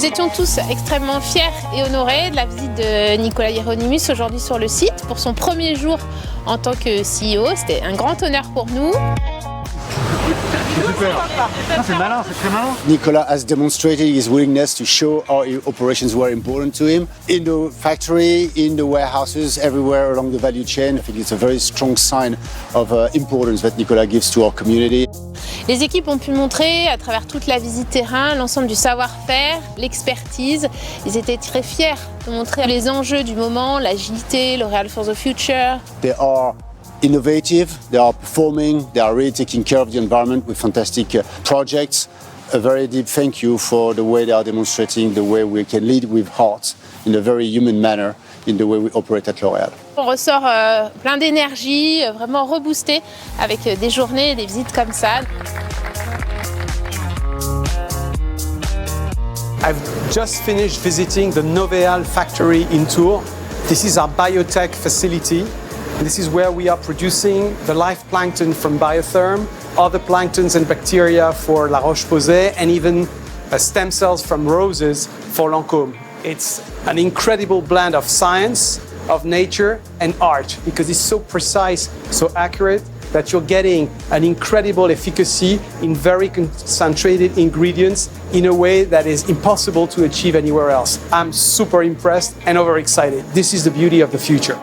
Nous étions tous extrêmement fiers et honorés de la visite de Nicolas Hieronymus aujourd'hui sur le site pour son premier jour en tant que CEO. C'était un grand honneur pour nous. C'est malin, c'est très malin. Nicolas has demonstrated his willingness to show how operations were important to him in the factory, in the warehouses, everywhere along the value chain. I think it's a very strong sign of importance that Nicolas gives to our community. Les équipes ont pu montrer à travers toute la visite terrain l'ensemble du savoir-faire, l'expertise. Ils étaient très fiers de montrer les enjeux du moment, l'agilité, L'Oréal for the Future. They are innovative, they are performing, they are really taking care of the environment with fantastic projects. A very deep thank you for the way they are demonstrating the way we can lead with heart in a very human manner in the way we operate at L'Oréal. On ressort plein d'énergie, vraiment reboosté avec des journées et des visites comme ça. I've just finished visiting the L'Oréal factory in Tours. This is our biotech facility. This is where we are producing the life plankton from biotherm, other planktons and bacteria for La Roche-Posay, and even stem cells from roses for Lancôme. It's an incredible blend of science, of nature, and art, because it's so precise, so accurate, that you're getting an incredible efficacy in very concentrated ingredients in a way that is impossible to achieve anywhere else. I'm super impressed and overexcited. This is the beauty of the future.